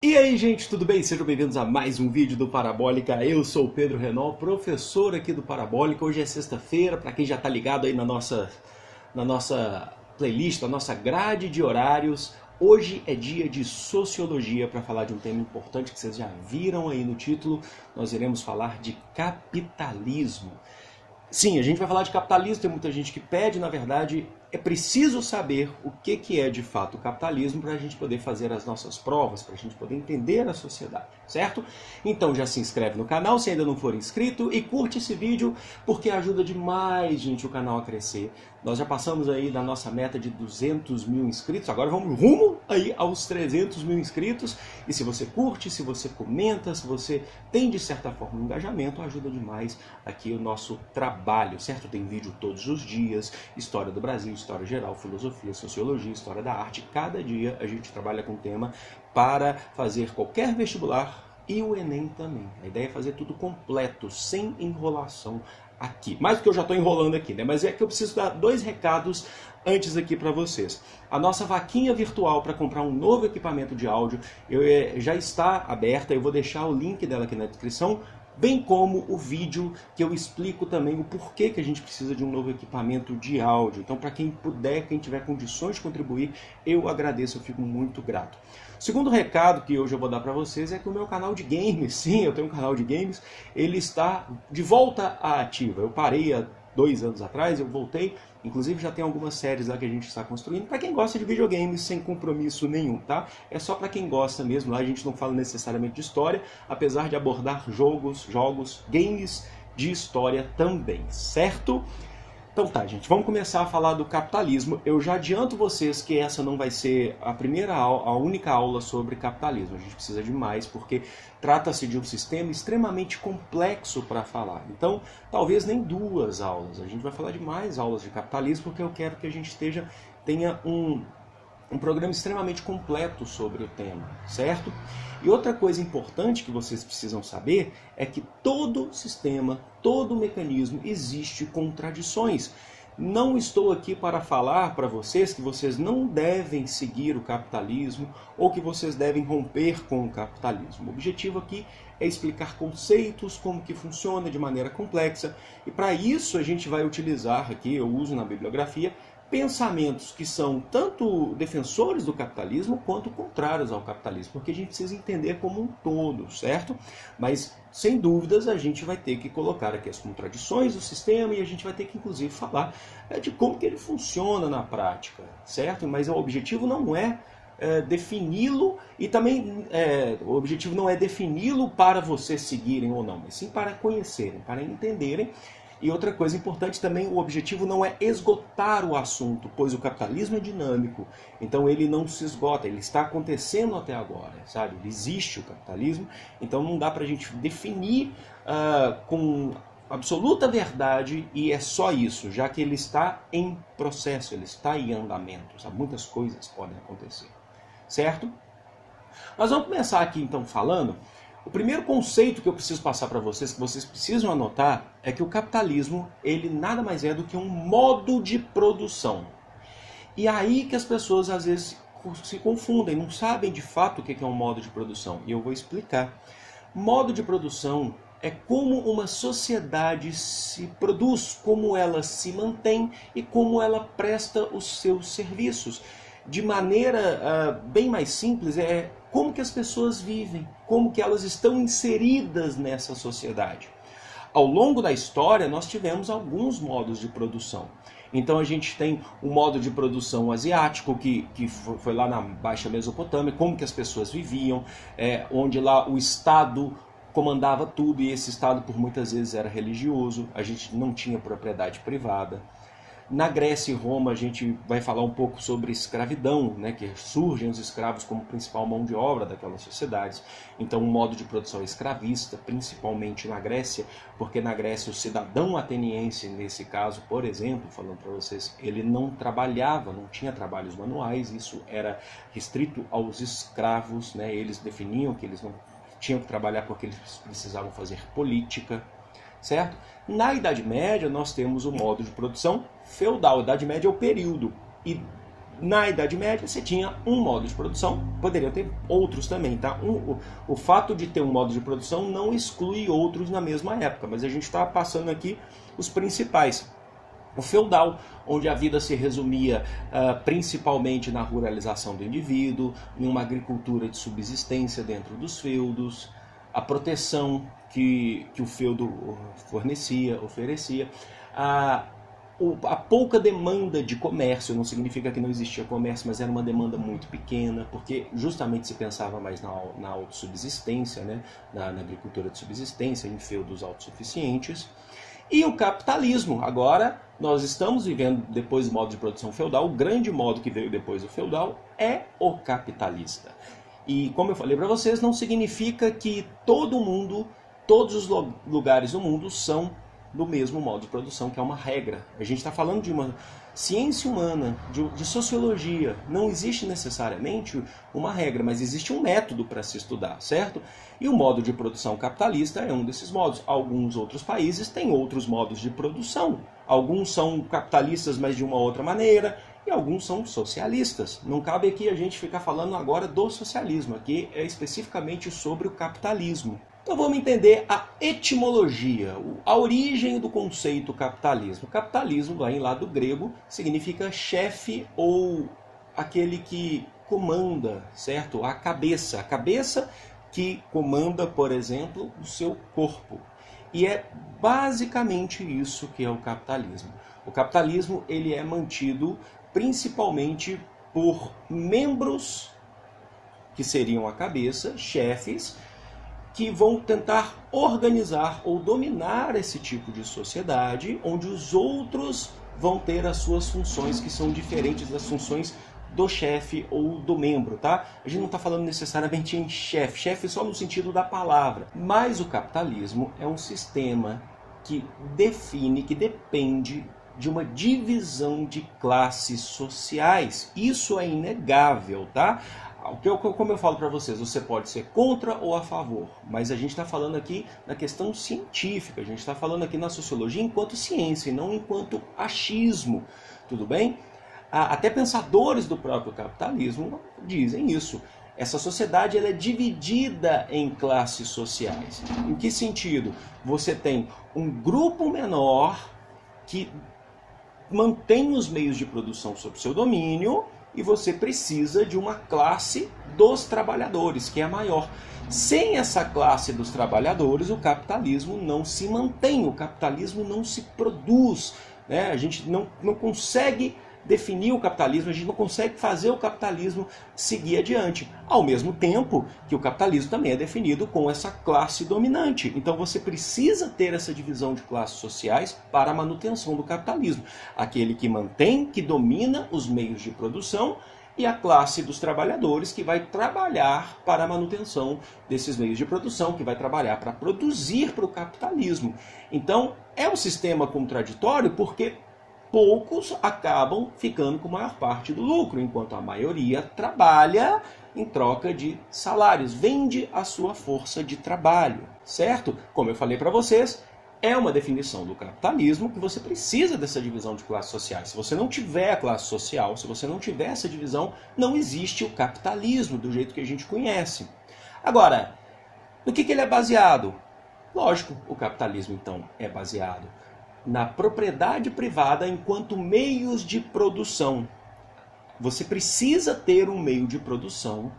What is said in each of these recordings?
E aí, gente, tudo bem? Sejam bem-vindos a mais um vídeo do Parabólica. Eu sou o Pedro Renault, professor aqui do Parabólica. Hoje é sexta-feira, para quem já está ligado aí na nossa playlist, na nossa grade de horários. Hoje é dia de Sociologia para falar de um tema importante que vocês já viram aí no título. Nós iremos falar de capitalismo. Sim, a gente vai falar de capitalismo, tem muita gente que pede, na verdade, é preciso saber o que é de fato o capitalismo para a gente poder fazer as nossas provas, para a gente poder entender a sociedade, certo? Então já se inscreve no canal se ainda não for inscrito e curte esse vídeo porque ajuda demais, gente, o canal a crescer. Nós já passamos aí da nossa meta de 200 mil inscritos, agora vamos rumo aí aos 300 mil inscritos. E se você curte, se você comenta, se você tem de certa forma um engajamento, ajuda demais aqui o nosso trabalho, certo? Tem vídeo todos os dias, história do Brasil, história geral, filosofia, sociologia, história da arte. Cada dia a gente trabalha com tema para fazer qualquer vestibular e o Enem também. A ideia é fazer tudo completo, sem enrolação aqui. Mais do que eu já estou enrolando aqui, né? Mas é que eu preciso dar dois recados antes aqui para vocês. A nossa vaquinha virtual para comprar um novo equipamento de áudio já está aberta, eu vou deixar o link dela aqui na descrição, bem como o vídeo que eu explico também o porquê que a gente precisa de um novo equipamento de áudio. Então, para quem puder, quem tiver condições de contribuir, eu agradeço, eu fico muito grato. O segundo recado que hoje eu vou dar para vocês é que o meu canal de games, sim, eu tenho um canal de games, ele está de volta à ativa. Eu parei há 2 anos atrás, eu voltei, inclusive já tem algumas séries lá que a gente está construindo, para quem gosta de videogames sem compromisso nenhum, tá? É só para quem gosta mesmo, lá a gente não fala necessariamente de história, apesar de abordar jogos, games de história também, certo? Então tá, gente, vamos começar a falar do capitalismo. Eu já adianto vocês que essa não vai ser a única aula sobre capitalismo. A gente precisa de mais, porque trata-se de um sistema extremamente complexo para falar. Então, talvez nem 2 aulas. A gente vai falar de mais aulas de capitalismo, porque eu quero que a gente tenha um programa extremamente completo sobre o tema, certo? E outra coisa importante que vocês precisam saber é que todo sistema, todo mecanismo existe contradições. Não estou aqui para falar para vocês que vocês não devem seguir o capitalismo ou que vocês devem romper com o capitalismo. O objetivo aqui é explicar conceitos, como que funciona de maneira complexa, e para isso a gente vai utilizar aqui, eu uso na bibliografia, pensamentos que são tanto defensores do capitalismo quanto contrários ao capitalismo, porque a gente precisa entender como um todo, certo? Mas, sem dúvidas, a gente vai ter que colocar aqui as contradições do sistema e a gente vai ter que, inclusive, falar de como que ele funciona na prática, certo? Mas o objetivo não é defini-lo e também o objetivo não é defini-lo para vocês seguirem ou não, mas sim para conhecerem, para entenderem. E outra coisa importante também, o objetivo não é esgotar o assunto, pois o capitalismo é dinâmico, então ele não se esgota, ele está acontecendo até agora, sabe? Existe o capitalismo, então não dá para a gente definir com absoluta verdade e é só isso, já que ele está em processo, ele está em andamento, sabe? Muitas coisas podem acontecer, certo? Nós vamos começar aqui então falando. O primeiro conceito que eu preciso passar para vocês, que vocês precisam anotar, é que o capitalismo, ele nada mais é do que um modo de produção. E aí que as pessoas às vezes se confundem, não sabem de fato o que é um modo de produção. E eu vou explicar. Modo de produção é como uma sociedade se produz, como ela se mantém e como ela presta os seus serviços. De maneira bem mais simples, é como que as pessoas vivem, como que elas estão inseridas nessa sociedade. Ao longo da história, nós tivemos alguns modos de produção. Então a gente tem o modo de produção asiático, que foi lá na Baixa Mesopotâmia, como que as pessoas viviam, onde lá o Estado comandava tudo, e esse Estado por muitas vezes era religioso, a gente não tinha propriedade privada. Na Grécia e Roma a gente vai falar um pouco sobre escravidão, né, que surgem os escravos como principal mão de obra daquelas sociedades. Então um modo de produção escravista, principalmente na Grécia, porque na Grécia o cidadão ateniense, nesse caso, por exemplo, falando para vocês, ele não trabalhava, não tinha trabalhos manuais, isso era restrito aos escravos, né, eles definiam que eles não tinham que trabalhar porque eles precisavam fazer política, certo? Na Idade Média nós temos o modo de produção feudal. A Idade Média é o período. E Na Idade Média você tinha um modo de produção, poderia ter outros também, tá? O fato de ter um modo de produção não exclui outros na mesma época, mas a gente está passando aqui os principais. O feudal, onde a vida se resumia principalmente na ruralização do indivíduo, em uma agricultura de subsistência dentro dos feudos, a proteção que o feudo oferecia, a pouca demanda de comércio. Não significa que não existia comércio, mas era uma demanda muito pequena, porque justamente se pensava mais na autossubsistência, né? na agricultura de subsistência, em feudos autossuficientes. E o capitalismo. Agora nós estamos vivendo, depois do modo de produção feudal, o grande modo que veio depois do feudal é o capitalista. E como eu falei para vocês, não significa que todo mundo, todos os lugares do mundo são do mesmo modo de produção, que é uma regra. A gente está falando de uma ciência humana, de sociologia. Não existe necessariamente uma regra, mas existe um método para se estudar, certo? E o modo de produção capitalista é um desses modos. Alguns outros países têm outros modos de produção. Alguns são capitalistas, mas de uma outra maneira, e alguns são socialistas. Não cabe aqui a gente ficar falando agora do socialismo, aqui é especificamente sobre o capitalismo. Então vamos entender a etimologia, a origem do conceito capitalismo. Capitalismo vem lá do grego, significa chefe ou aquele que comanda, certo? A cabeça que comanda, por exemplo, o seu corpo. E é basicamente isso que é o capitalismo. O capitalismo ele é mantido principalmente por membros que seriam a cabeça, chefes, que vão tentar organizar ou dominar esse tipo de sociedade, onde os outros vão ter as suas funções que são diferentes das funções do chefe ou do membro, tá? A gente não está falando necessariamente em chefe só no sentido da palavra, mas o capitalismo é um sistema que define, que depende de uma divisão de classes sociais. Isso é inegável, tá? Como eu falo para vocês, você pode ser contra ou a favor, mas a gente está falando aqui na questão científica, a gente está falando aqui na sociologia enquanto ciência e não enquanto achismo, tudo bem? Até pensadores do próprio capitalismo dizem isso. Essa sociedade ela é dividida em classes sociais. Em que sentido? Você tem um grupo menor que mantém os meios de produção sob seu domínio, e você precisa de uma classe dos trabalhadores, que é a maior. Sem essa classe dos trabalhadores, o capitalismo não se mantém, o capitalismo não se produz, né? A gente não consegue definir o capitalismo, a gente não consegue fazer o capitalismo seguir adiante. Ao mesmo tempo que o capitalismo também é definido com essa classe dominante. Então você precisa ter essa divisão de classes sociais para a manutenção do capitalismo. Aquele que mantém, que domina os meios de produção, e a classe dos trabalhadores que vai trabalhar para a manutenção desses meios de produção, que vai trabalhar para produzir para o capitalismo. Então é um sistema contraditório porque poucos acabam ficando com a maior parte do lucro, enquanto a maioria trabalha em troca de salários, vende a sua força de trabalho, certo? Como eu falei para vocês, é uma definição do capitalismo que você precisa dessa divisão de classes sociais. Se você não tiver a classe social, se você não tiver essa divisão, não existe o capitalismo do jeito que a gente conhece. Agora, no que ele é baseado? Lógico, o capitalismo então é baseado na propriedade privada enquanto meios de produção. Você precisa ter um meio de produção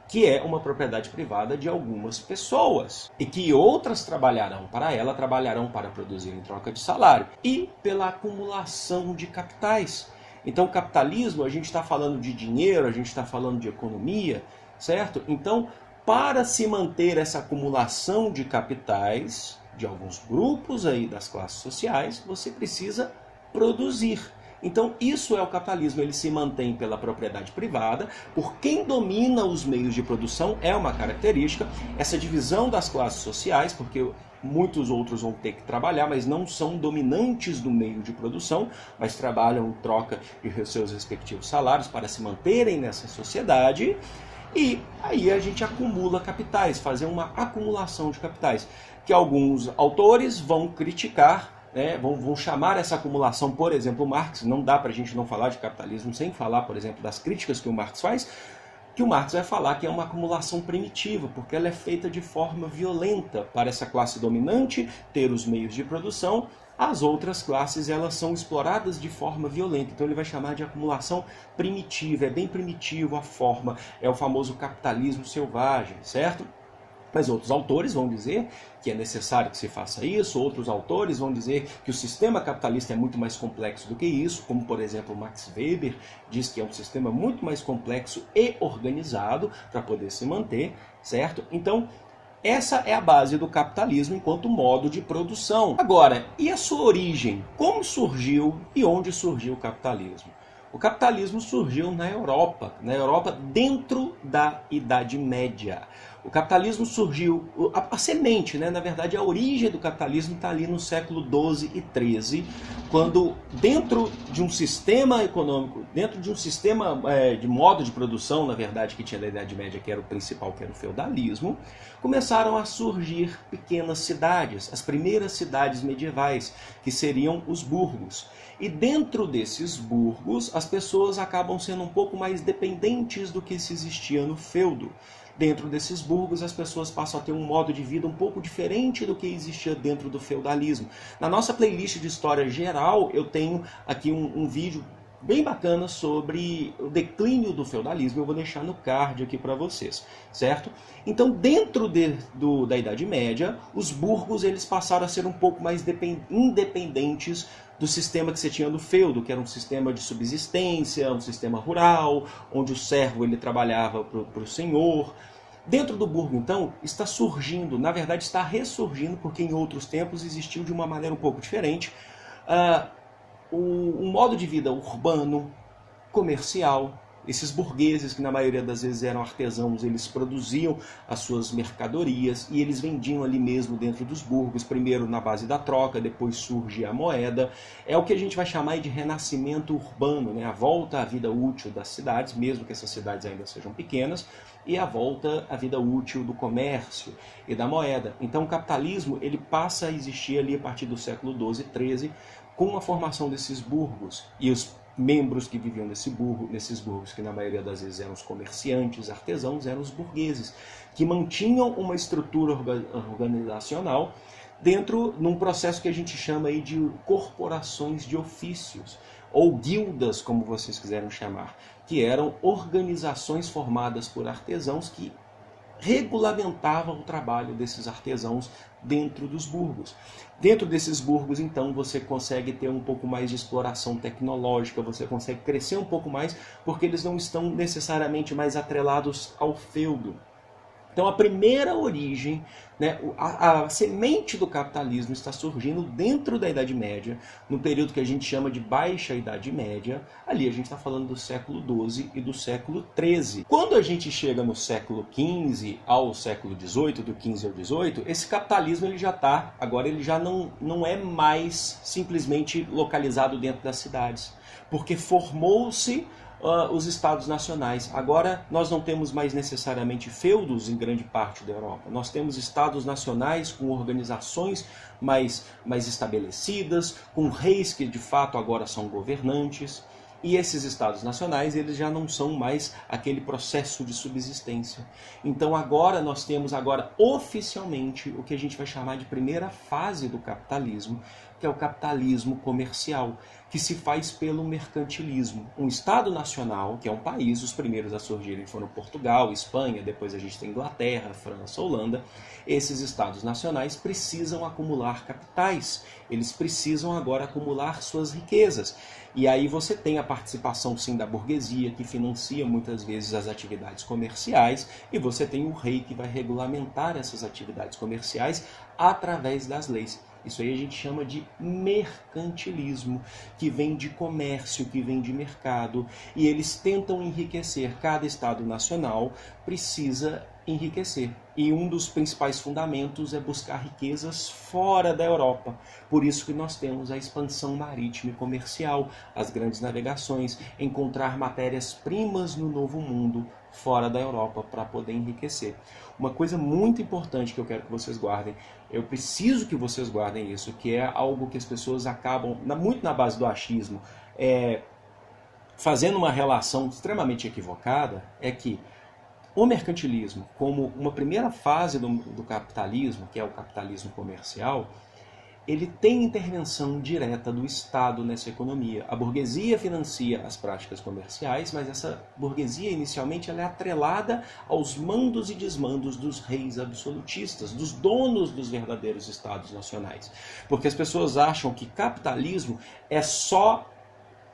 que é uma propriedade privada de algumas pessoas e que outras trabalharão para ela, trabalharão para produzir em troca de salário e pela acumulação de capitais. Então, o capitalismo, a gente está falando de dinheiro, a gente está falando de economia, certo? Então, para se manter essa acumulação de capitais de alguns grupos aí das classes sociais, você precisa produzir. Então isso é o capitalismo, ele se mantém pela propriedade privada, por quem domina os meios de produção é uma característica, essa divisão das classes sociais, porque muitos outros vão ter que trabalhar, mas não são dominantes do meio de produção, mas trabalham em troca de seus respectivos salários para se manterem nessa sociedade. E aí a gente acumula capitais, fazer uma acumulação de capitais, que alguns autores vão criticar né, vão chamar essa acumulação, por exemplo, Marx. Não dá para a gente não falar de capitalismo sem falar, por exemplo, das críticas que o Marx faz, que o Marx vai falar que é uma acumulação primitiva, porque ela é feita de forma violenta para essa classe dominante ter os meios de produção. As outras classes, elas são exploradas de forma violenta. Então ele vai chamar de acumulação primitiva. É bem primitivo a forma. É o famoso capitalismo selvagem, certo? Mas outros autores vão dizer que é necessário que se faça isso, outros autores vão dizer que o sistema capitalista é muito mais complexo do que isso, como por exemplo Max Weber diz que é um sistema muito mais complexo e organizado para poder se manter, certo? Então, essa é a base do capitalismo enquanto modo de produção. Agora, e a sua origem? Como surgiu e onde surgiu o capitalismo? O capitalismo surgiu na Europa dentro da Idade Média. O capitalismo surgiu, a semente, né? Na verdade a origem do capitalismo está ali no século XII e XIII, quando dentro de um sistema econômico, dentro de um sistema de modo de produção, na verdade, que tinha na Idade Média, que era o principal, que era o feudalismo, começaram a surgir pequenas cidades, as primeiras cidades medievais, que seriam os burgos. E dentro desses burgos, as pessoas acabam sendo um pouco mais dependentes do que se existia no feudo. Dentro desses burgos, as pessoas passam a ter um modo de vida um pouco diferente do que existia dentro do feudalismo. Na nossa playlist de história geral, eu tenho aqui um vídeo bem bacana sobre o declínio do feudalismo. Eu vou deixar no card aqui para vocês, certo? Então, dentro da Idade Média, os burgos eles passaram a ser um pouco mais independentes do sistema que você tinha no feudo, que era um sistema de subsistência, um sistema rural, onde o servo ele trabalhava para o senhor. Dentro do burgo, então, está surgindo, na verdade está ressurgindo, porque em outros tempos existiu de uma maneira um pouco diferente, um modo de vida urbano, comercial. Esses burgueses, que na maioria das vezes eram artesãos, eles produziam as suas mercadorias e eles vendiam ali mesmo dentro dos burgos, primeiro na base da troca, depois surge a moeda. É o que a gente vai chamar de renascimento urbano, né? A volta à vida útil das cidades, mesmo que essas cidades ainda sejam pequenas, e a volta à vida útil do comércio e da moeda. Então o capitalismo ele passa a existir ali a partir do século XII e XIII, com a formação desses burgos e os membros que viviam nesses burgos, que na maioria das vezes eram os comerciantes, artesãos, eram os burgueses, que mantinham uma estrutura organizacional dentro num processo que a gente chama aí de corporações de ofícios, ou guildas, como vocês quiserem chamar, que eram organizações formadas por artesãos que regulamentavam o trabalho desses artesãos dentro dos burgos. Dentro desses burgos, então, você consegue ter um pouco mais de exploração tecnológica, você consegue crescer um pouco mais, porque eles não estão necessariamente mais atrelados ao feudo. Então a primeira origem, né, a semente do capitalismo está surgindo dentro da Idade Média, no período que a gente chama de Baixa Idade Média. Ali a gente está falando do século XII e do século XIII. Quando a gente chega no século XV ao século XVIII, do XV ao XVIII, esse capitalismo ele já está, agora ele já não é mais simplesmente localizado dentro das cidades, porque formou-se os estados nacionais. Agora nós não temos mais necessariamente feudos em grande parte da Europa. Nós temos estados nacionais com organizações mais estabelecidas, com reis que de fato agora são governantes. E esses estados nacionais eles já não são mais aquele processo de subsistência. Então agora nós temos oficialmente o que a gente vai chamar de primeira fase do capitalismo, que é o capitalismo comercial, que se faz pelo mercantilismo. Um Estado nacional, que é um país, os primeiros a surgirem foram Portugal, Espanha, depois a gente tem Inglaterra, França, Holanda. Esses Estados nacionais precisam acumular capitais, eles precisam agora acumular suas riquezas. E aí você tem a participação, sim, da burguesia, que financia muitas vezes as atividades comerciais, e você tem o rei que vai regulamentar essas atividades comerciais através das leis. Isso aí a gente chama de mercantilismo, que vem de comércio, que vem de mercado, e eles tentam enriquecer. Cada Estado nacional precisa enriquecer. E um dos principais fundamentos é buscar riquezas fora da Europa. Por isso que nós temos a expansão marítima e comercial, as grandes navegações, encontrar matérias-primas no Novo Mundo fora da Europa para poder enriquecer. Uma coisa muito importante que eu quero que vocês guardem, eu preciso que vocês guardem isso, que é algo que as pessoas acabam, muito na base do achismo, fazendo uma relação extremamente equivocada, é que o mercantilismo, como uma primeira fase do capitalismo, que é o capitalismo comercial, ele tem intervenção direta do Estado nessa economia. A burguesia financia as práticas comerciais, mas essa burguesia inicialmente ela é atrelada aos mandos e desmandos dos reis absolutistas, dos donos dos verdadeiros Estados nacionais. Porque as pessoas acham que capitalismo é só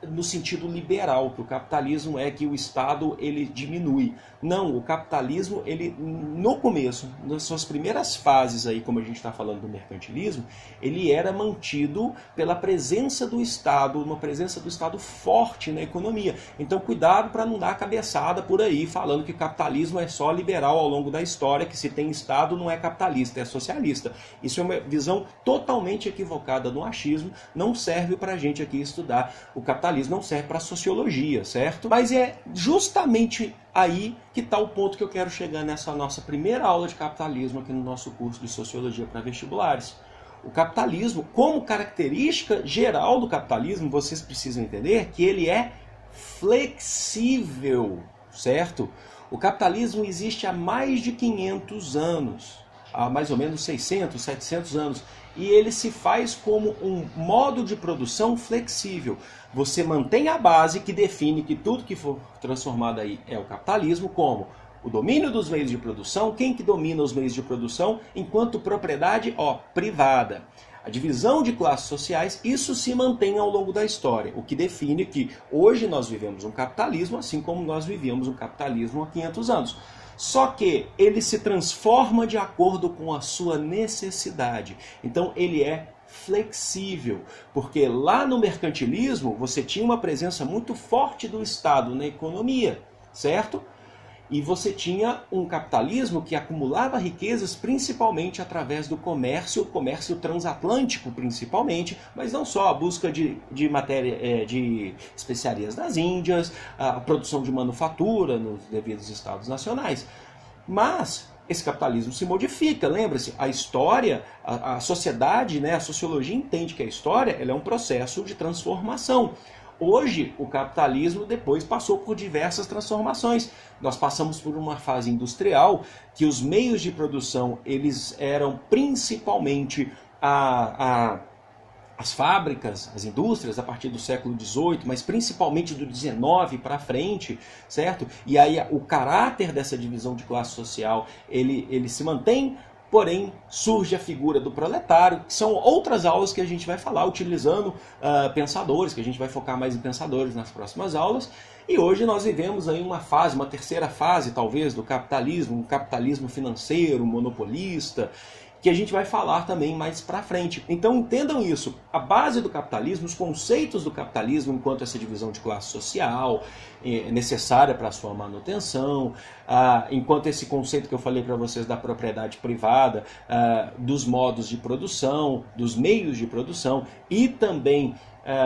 no sentido liberal, que o capitalismo é que o Estado ele diminui. Não, o capitalismo, ele no começo, nas suas primeiras fases aí, como a gente está falando do mercantilismo, ele era mantido pela presença do Estado, uma presença do Estado forte na economia. Então cuidado para não dar cabeçada por aí, falando que capitalismo é só liberal ao longo da história, que se tem Estado não é capitalista, é socialista. Isso é uma visão totalmente equivocada do achismo, não serve para a gente aqui estudar o capitalismo. Não serve para sociologia, certo? Mas é justamente aí que está o ponto que eu quero chegar nessa nossa primeira aula de capitalismo aqui no nosso curso de Sociologia para vestibulares. O capitalismo, como característica geral do capitalismo, vocês precisam entender que ele é flexível, certo? O capitalismo existe há mais de 500 anos, há mais ou menos 600, 700 anos. E ele se faz como um modo de produção flexível. Você mantém a base que define que tudo que for transformado aí é o capitalismo, como o domínio dos meios de produção, quem que domina os meios de produção, enquanto propriedade privada. A divisão de classes sociais, isso se mantém ao longo da história, o que define que hoje nós vivemos um capitalismo, assim como nós vivíamos um capitalismo há 500 anos. Só que ele se transforma de acordo com a sua necessidade. Então ele é flexível, porque lá no mercantilismo você tinha uma presença muito forte do Estado na economia, certo? E você tinha um capitalismo que acumulava riquezas principalmente através do comércio transatlântico principalmente, mas não só a busca de especiarias das Índias, a produção de manufatura nos devidos estados nacionais. Mas esse capitalismo se modifica, lembra-se, a história, a sociedade, a sociologia entende que a história ela é um processo de transformação. Hoje, o capitalismo depois passou por diversas transformações. Nós passamos por uma fase industrial que os meios de produção eles eram principalmente as fábricas, as indústrias a partir do século XVIII, mas principalmente do XIX para frente, certo? E aí o caráter dessa divisão de classe social ele se mantém. Porém, surge a figura do proletário, que são outras aulas que a gente vai falar, utilizando pensadores, que a gente vai focar mais em pensadores nas próximas aulas. E hoje nós vivemos aí uma terceira fase, talvez, do capitalismo, um capitalismo financeiro, monopolista, que a gente vai falar também mais para frente. Então entendam isso, a base do capitalismo, os conceitos do capitalismo enquanto essa divisão de classe social necessária para a sua manutenção, enquanto esse conceito que eu falei para vocês da propriedade privada, dos modos de produção, dos meios de produção e também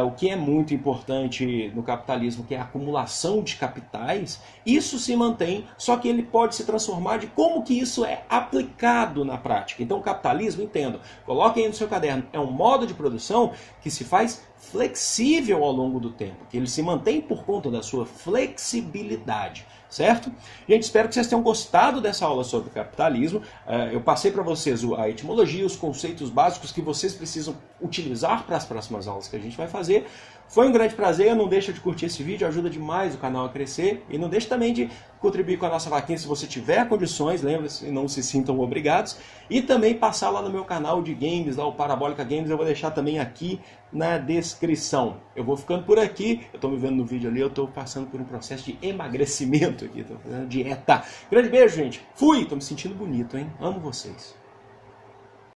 o que é muito importante no capitalismo, que é a acumulação de capitais, isso se mantém, só que ele pode se transformar de como que isso é aplicado na prática. Então o capitalismo, entendo, coloquem aí no seu caderno, é um modo de produção que se faz flexível ao longo do tempo, que ele se mantém por conta da sua flexibilidade, certo? Gente, espero que vocês tenham gostado dessa aula sobre o capitalismo. Eu passei para vocês a etimologia, os conceitos básicos que vocês precisam utilizar para as próximas aulas que a gente vai fazer. Foi um grande prazer, não deixa de curtir esse vídeo, ajuda demais o canal a crescer. E não deixe também de contribuir com a nossa vaquinha se você tiver condições, lembre-se, não se sintam obrigados. E também passar lá no meu canal de games, lá o Parabólica Games, eu vou deixar também aqui na descrição. Eu vou ficando por aqui, eu estou me vendo no vídeo ali, eu estou passando por um processo de emagrecimento aqui, estou fazendo dieta. Grande beijo, gente. Fui, estou me sentindo bonito, hein? Amo vocês.